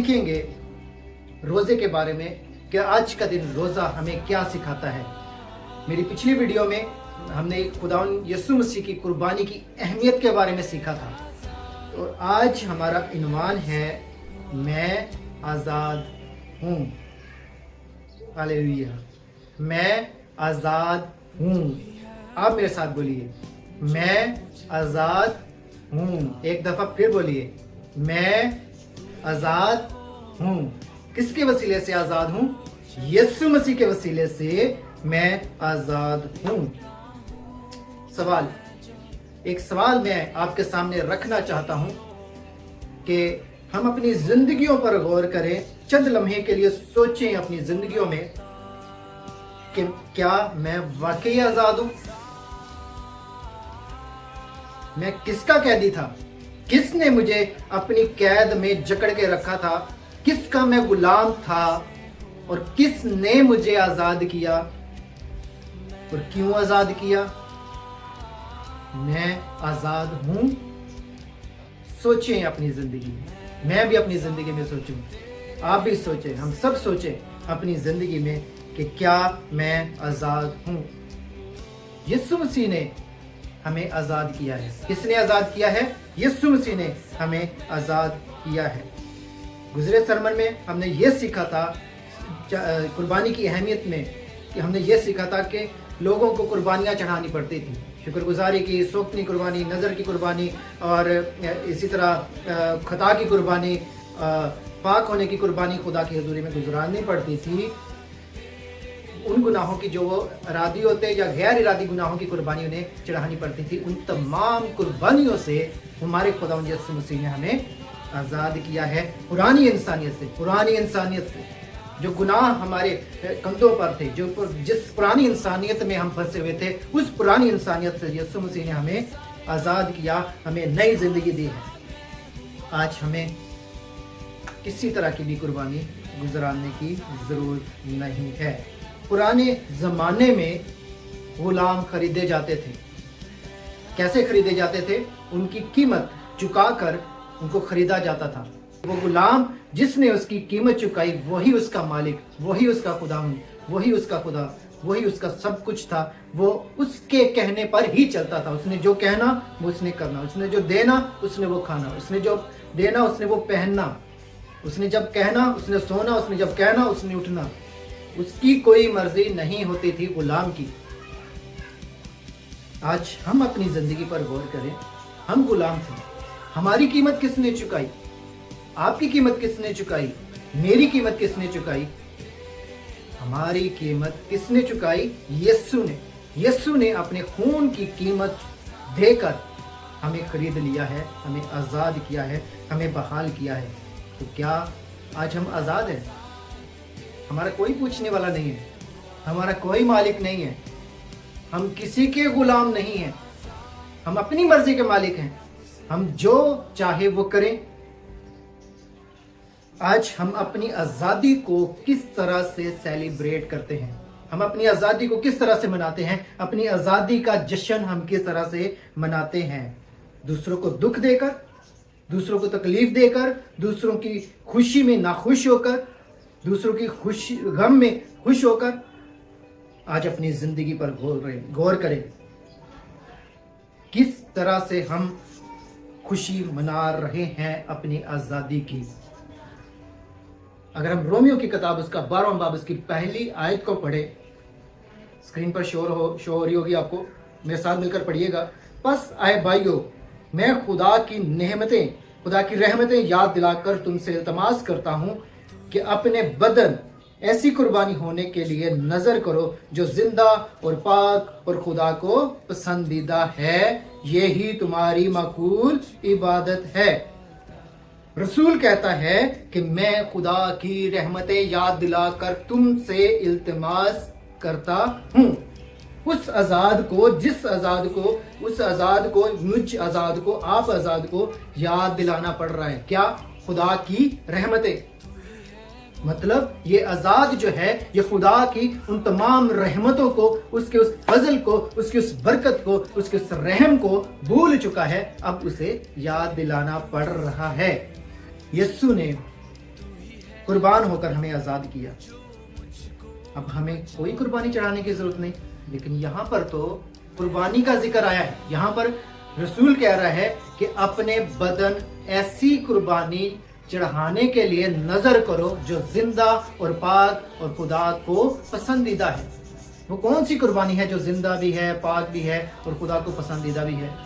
सीखेंगे रोज़े के बारे में कि आज का दिन रोज़ा हमें क्या सिखाता है। मेरी पिछली वीडियो में हमने खुदावंद यीशु मसीह की कुर्बानी की अहमियत के बारे में सीखा था। और आज हमारा इन्वान है मैं आज़ाद हूँ। हालेलुया, मैं आज़ाद हूँ। आप मेरे साथ बोलिए, मैं आज़ाद हूँ। एक दफ़ा फिर बोलिए, मैं आज़ाद हूँ। किसके वसीले से आज़ाद हूँ? यीशु मसीह के वसीले से मैं आज़ाद हूँ। एक सवाल मैं आपके सामने रखना चाहता हूँ कि हम अपनी जिंदगियों पर गौर करें। चंद लम्हे के लिए सोचें अपनी जिंदगियों में कि क्या मैं वाकई आज़ाद हूँ? मैं किसका कैदी था? किसने मुझे अपनी कैद में जकड़ के रखा था? किसका मैं गुलाम था? और किसने मुझे आजाद किया और क्यों आजाद किया? मैं आजाद हूं। सोचें अपनी जिंदगी में, मैं भी अपनी जिंदगी में सोचूं, आप भी सोचें, हम सब सोचें अपनी जिंदगी में कि क्या मैं आजाद हूं। यीशु मसीह ने हमें आजाद किया है। किसने आजाद किया है? यीशु मसीह ने हमें आजाद किया है। गुजरे सरमन में हमने ये सीखा था कुर्बानी की अहमियत में, कि हमने ये सीखा था कि लोगों को कुर्बानियाँ चढ़ानी पड़ती थी। शुक्रगुजारी की, सोखनी कुर्बानी, नज़र की कुर्बानी और इसी तरह खता की कुर्बानी, पाक होने की कुर्बानी खुदा की हजूरी में गुजरानी पड़ती थी। उन गुनाहों की जो वो इरादी होते या गैर इरादी गुनाहों की कुर्बानी उन्हें चढ़ानी पड़ती थी। उन तमाम कुर्बानियों से हमारे खुदावंद यीशु मसीह ने हमें आज़ाद किया है। पुरानी इंसानियत से जो गुनाह हमारे कंधों पर थे, जिस पुरानी इंसानियत में हम फंसे हुए थे, उस पुरानी इंसानियत से यीशु मसीह ने हमें आज़ाद किया, हमें नई जिंदगी दी है। आज हमें किसी तरह की भी कुर्बानी गुजराने की जरूरत नहीं है। पुराने ज़माने में गुलाम खरीदे जाते थे। कैसे खरीदे जाते थे? उनकी कीमत चुकाकर उनको खरीदा जाता था। वो गुलाम जिसने उसकी कीमत चुकाई वही उसका मालिक, वही उसका खुदावंद, वही उसका खुदा, वही उसका सब कुछ था। वो उसके कहने पर ही चलता था। उसने जो कहना वो उसने करना, उसने जो देना उसने वो खाना, उसने जो देना उसने वो पहनना, उसने जब कहना उसने सोना, उसने जब कहना उसने उठना। उसकी कोई मर्जी नहीं होती थी गुलाम की। आज हम अपनी जिंदगी पर गौर करें। हम गुलाम थे। हमारी कीमत किसने चुकाई? आपकी कीमत किसने चुकाई? मेरी कीमत किसने चुकाई? हमारी कीमत किसने चुकाई? यीशु ने। यीशु ने अपने खून की कीमत देकर हमें खरीद लिया है, हमें आज़ाद किया है, हमें बहाल किया है। तो क्या आज हम आज़ाद हैं? हमारा कोई पूछने वाला नहीं है, हमारा कोई मालिक नहीं है, हम किसी के गुलाम नहीं हैं, हम अपनी मर्जी के मालिक हैं। हम जो चाहे वो करें। आज हम अपनी आज़ादी को किस तरह से सेलिब्रेट करते हैं? हम अपनी आज़ादी को किस तरह से मनाते हैं? अपनी आज़ादी का जश्न हम किस तरह से मनाते हैं? दूसरों को दुख देकर, दूसरों को तकलीफ देकर, दूसरों की खुशी में नाखुश होकर, दूसरों की खुशी गम में खुश होकर। आज अपनी जिंदगी पर गौर करें, किस तरह से हम खुशी मना रहे हैं अपनी आज़ादी की। अगर हम रोमियो की किताब उसका 12वां बाब उसकी पहली आयत को पढ़े, स्क्रीन पर शो हो रही होगी आपको, मेरे साथ मिलकर पढ़िएगा। बस आए भाइयों, मैं खुदा की रहमतें याद दिलाकर तुमसे इल्तमास करता हूं कि अपने बदन ऐसी कुर्बानी होने के लिए नजर करो जो जिंदा और पाक और खुदा को पसंदीदा है। यही तुम्हारी मकबूल इबादत है। रसूल कहता है कि मैं खुदा की रहमतें याद दिलाकर तुमसे इल्तिमास करता हूं। उस आजाद को, मुझ आजाद को, आप आजाद को याद दिलाना पड़ रहा है। क्या? खुदा की रहमतें। मतलब ये आजाद जो है, ये खुदा की उन तमाम रहमतों को, उसके उस फजल को, उसकी उस बरकत को, उसके उस रहम को भूल चुका है। अब उसे याद दिलाना पड़ रहा है। यीशु ने कुर्बान होकर हमें आज़ाद किया। अब हमें कोई कुर्बानी चढ़ाने की जरूरत नहीं, लेकिन यहाँ पर तो कुर्बानी का जिक्र आया है। यहाँ पर रसूल कह रहा है कि अपने बदन ऐसी कुर्बानी चढ़ाने के लिए नजर करो जो जिंदा और पाक और खुदा को पसंदीदा है। वो कौन सी कुर्बानी है जो जिंदा भी है, पाक भी है और खुदा को पसंदीदा भी है?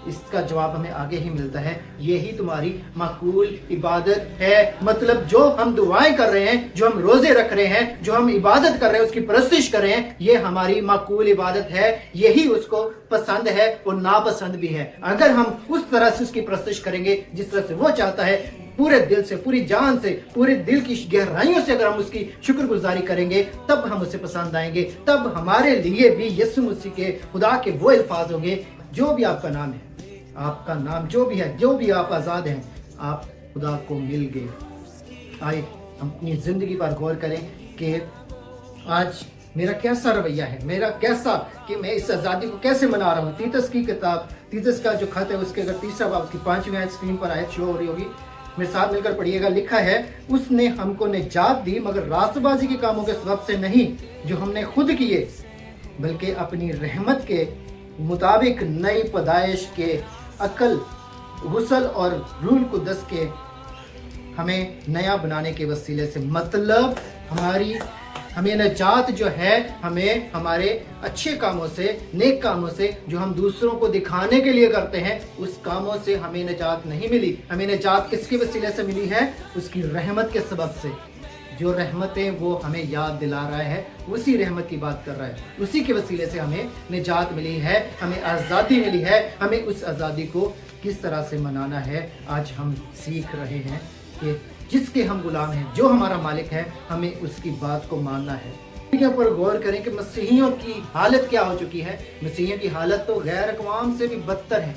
इसका जवाब हमें आगे ही मिलता है। यही तुम्हारी माकूल इबादत है। मतलब जो हम दुआएं कर रहे हैं, जो हम रोजे रख रहे हैं, जो हम इबादत कर रहे हैं, उसकी परस्तिश कर रहे हैं, ये हमारी माकूल इबादत है। यही उसको पसंद है और नापसंद भी है। अगर हम उस तरह से उसकी परस्तिश करेंगे जिस तरह से वो चाहता है, पूरे दिल से, पूरी जान से, पूरे दिल की गहराइयों से अगर हम उसकी शुक्रगुजारी करेंगे, तब हम उसे पसंद आएंगे। तब हमारे लिए भी यीशु मसीह के, खुदा के वो अल्फाज होंगे, जो भी आपका नाम है, आपका नाम जो भी है, जो भी आप आज़ाद हैं, आप खुदा को मिल गए। आइए हम अपनी ज़िंदगी पर गौर करें कि आज मेरा कैसा रवैया है, मेरा कैसा, कि मैं इस आज़ादी को कैसे मना रहा हूँ। तीतस की किताब, तीतस का जो खत है, उसके अगर तीसरा बाब, उसकी 5वीं आयत स्क्रीन पर आयत शो हो रही होगी, मेरे साथ मिलकर पढ़िएगा। लिखा है, उसने हमको निजात दी मगर रास्तबाजी के कामों के सबब से नहीं जो हमने खुद किए, बल्कि अपनी रहमत के मुताबिक नई पैदाइश के अकल, गुसल और रूह कुद्दस के हमें नया बनाने के वसीले से। मतलब हमें नजात जो है, हमें हमारे अच्छे कामों से, नेक कामों से, जो हम दूसरों को दिखाने के लिए करते हैं, उस कामों से हमें नजात नहीं मिली। हमें नजात किसके वसीले से मिली है? उसकी रहमत के सबब से। जो रहमतें वो हमें याद दिला रहा है, उसी रहमत की बात कर रहा है, उसी के वसीले से हमें निजात मिली है, हमें आज़ादी मिली है। हमें उस आज़ादी को किस तरह से मनाना है, आज हम सीख रहे हैं कि जिसके हम गुलाम हैं, जो हमारा मालिक है, हमें उसकी बात को मानना है। के ऊपर गौर करें कि मसीहियों की हालत क्या हो चुकी है। मसीहियों की हालत तो गैर अक़वाम से भी बदतर है।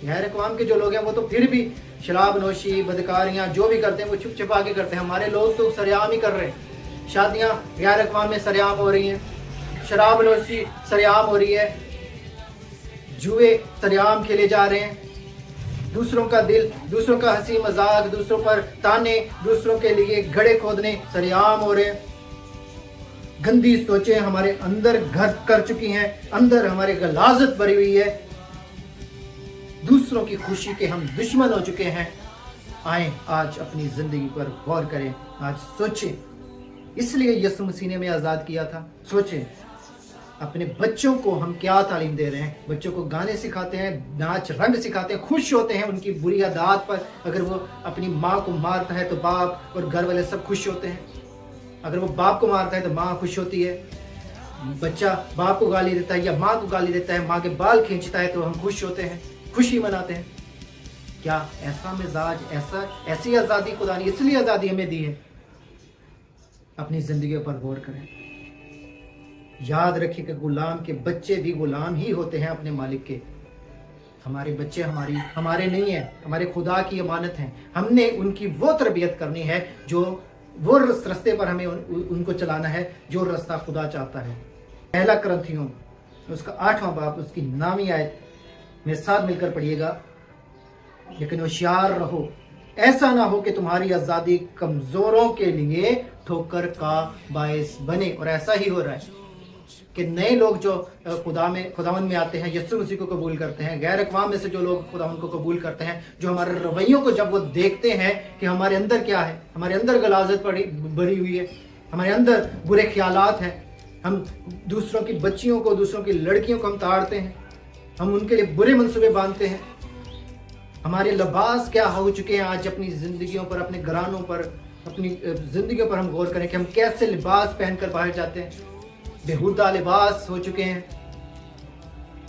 गैर अक़वाम के जो लोग हैं वो तो फिर भी शराब नोशी, बदकारियाँ जो भी करते हैं वो छुप छुपा के करते हैं। हमारे लोग तो सरेआम ही कर रहे हैं। शादियाँ गैर अक़वाम में सरेआम हो रही हैं, शराब नोशी सरेआम हो रही है, जुए सरेआम खेले जा रहे हैं। दूसरों का दिल, दूसरों का हंसी मजाक, दूसरों पर ताने, दूसरों के लिए गड़े खोदने सरेआम हो रहे हैं। गंदी सोचें हमारे अंदर घर कर चुकी हैं, अंदर हमारे गलाजत भरी हुई है। दूसरों की खुशी के हम दुश्मन हो चुके हैं। आए आज अपनी जिंदगी पर गौर करें, आज सोचें। इसलिए यीशु मसीह ने हमें आज़ाद किया था। सोचें अपने बच्चों को हम क्या तालीम दे रहे हैं। बच्चों को गाने सिखाते हैं, नाच रंग सिखाते हैं, खुश होते हैं उनकी बुरी आदत पर। अगर वो अपनी माँ को मारता है तो बाप और घर वाले सब खुश होते हैं। अगर वो बाप को मारता है तो माँ खुश होती है। बच्चा बाप को गाली देता है या माँ को गाली देता है, माँ के बाल खींचता है तो हम खुश होते हैं, खुशी मनाते हैं। क्या ऐसा मिजाज, ऐसी आज़ादी खुदा ने इसलिए आज़ादी हमें दी है? अपनी जिंदगी पर गौर करें। याद रखिए कि गुलाम के बच्चे भी गुलाम ही होते हैं अपने मालिक के। हमारे बच्चे हमारे नहीं है, हमारे खुदा की अमानत हैं। हमने उनकी वो तरबियत करनी है, जो वो रास्ते पर हमें उनको चलाना है, जो रास्ता खुदा चाहता है। पहला कुरिन्थियों उसका 8वां बाब, उसकी 9वीं आयत मेरे साथ मिलकर पढ़िएगा। लेकिन होशियार रहो, ऐसा ना हो कि तुम्हारी आज़ादी कमजोरों के लिए ठोकर का बायस बने। और ऐसा ही हो रहा है कि नए लोग जो खुदावन में आते हैं, यीशु मसीह को कबूल करते हैं, गैर अक़वाम में से जो लोग खुदावन को कबूल करते हैं, जो हमारे रवैयों को जब वो देखते हैं कि हमारे अंदर क्या है, हमारे अंदर गलाजत भरी हुई है, हमारे अंदर बुरे ख्यालात हैं, हम दूसरों की बच्चियों को, दूसरों की लड़कियों को हम ताड़ते हैं, हम उनके लिए बुरे मंसूबे बांधते हैं। हमारे लिबास क्या हो चुके हैं आज अपनी जिंदगियों पर, अपने घरानों पर, अपनी जिंदगियों पर हम गौर करें कि हम कैसे लिबास पहनकर बाहर जाते हैं। बेहुदा लिबास हो चुके हैं।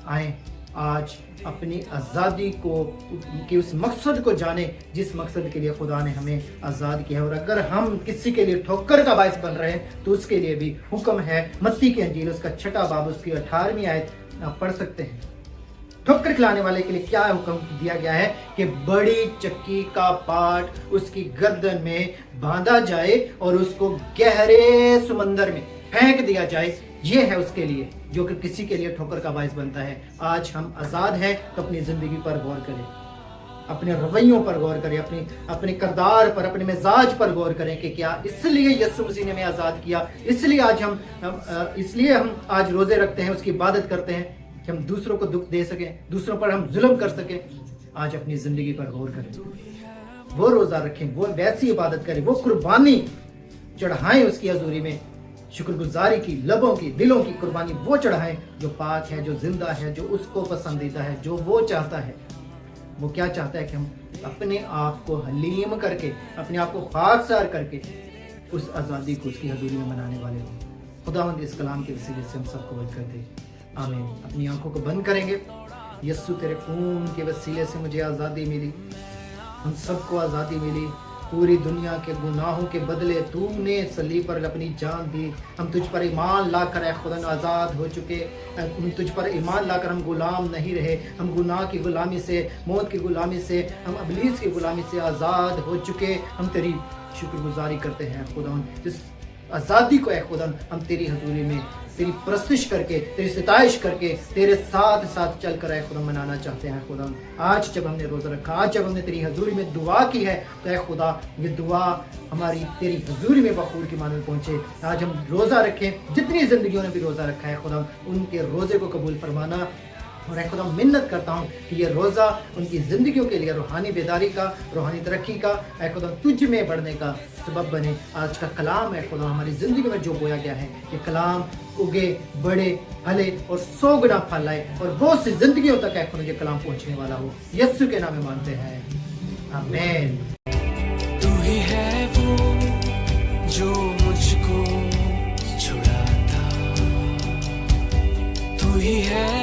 आए आज अपनी आज़ादी को कि उस मकसद को जाने जिस मकसद के लिए खुदा ने हमें आज़ाद किया है। और अगर हम किसी के लिए ठोकर का बायस बन रहे हैं तो उसके लिए भी हुक्म है। मत्ती की अंजील उसका 6वां बाब, उसकी 18वीं आयत आप पढ़ सकते हैं। ठोकर खिलाने वाले के लिए क्या हुक्म दिया गया है कि बड़ी चक्की का पाट उसकी गर्दन में बांधा जाए और उसको गहरे समंदर में फेंक दिया जाए। ये है उसके लिए जो कि किसी के लिए ठोकर का बायस बनता है। आज हम आज़ाद हैं तो अपनी ज़िंदगी पर गौर करें। अपने रवैयों पर गौर करें, अपने किरदार पर, अपने मिजाज पर गौर करें कि क्या इसलिए यीशु मसीह ने हमें आज़ाद किया, इसलिए हम आज रोज़े रखते हैं, उसकी इबादत करते हैं कि हम दूसरों को दुख दे सकें, दूसरों पर हम जुल्म कर सकें। आज अपनी ज़िंदगी पर गौर करें, वो रोज़ा रखें, वो वैसी इबादत करें, वो कुर्बानी चढ़ाएं उसकी हजूरी में, शुक्रगुजारी की, लबों की, दिलों की कुर्बानी वो चढ़ाएं जो पाक है, जो जिंदा है, जो उसको पसंदीदा है, जो वो चाहता है। वो क्या चाहता है कि हम अपने आप को हलीम करके, अपने आप को खाकसार करके उस आज़ादी को उसकी हजूरी में मनाने वाले हों। खुदावंद इस कलाम के वसीले से हम सबको वजह कर दे, आमीन। अपनी आंखों को बंद करेंगे। यस्सु तेरे खून के वसीले से मुझे आज़ादी मिली, हम सबको आज़ादी मिली। पूरी दुनिया के गुनाहों के बदले तूने सलीब पर अपनी जान दी। हम तुझ पर ईमान लाकर ऐ खुदा आज़ाद हो चुके, हम तुझ पर ईमान लाकर हम गुलाम नहीं रहे। हम गुनाह की गुलामी से, मौत की गुलामी से, हम अबलीस की गुलामी से आज़ाद हो चुके। हम तेरी शुक्रगुजारी करते हैं खुदा, इस आज़ादी को ऐ खुदा हम तेरी हजूरी में तेरी परस्तिश करके, तेरी सिताइश करके, तेरे साथ साथ चल कर ऐ खुदा मनाना चाहते हैं खुदा। आज जब हमने रोज़ा रखा, आज जब हमने तेरी हजूरी में दुआ की है, तो ऐ खुदा ये दुआ हमारी तेरी हजूरी में बखूर की मानद पहुँचे। आज हम रोज़ा रखें, जितनी ज़िंदगियों ने भी रोज़ा रखा है खुदा, उनके रोज़े को कबूल फरमाना। और ऐ खुदा मिन्नत करता हूँ कि ये रोज़ा उनकी ज़िंदगियों के लिए रूहानी बेदारी का, रूहानी तरक्की का, ऐ खुदा तुझ में बढ़ने का सबब बने। आज का कलाम है खुदा हमारी ज़िंदगी में जो बोया गया है, ये कलाम उगे, बड़े, फले और 100 गुना फल आए और बहुत सी ज़िंदगियों तक ऐ खुदा ये कलाम पहुँचने वाला हो। यीशु के नाम में मानते हैं, आमीन। तू ही है वो जो मुझको छुड़ाता, तू ही है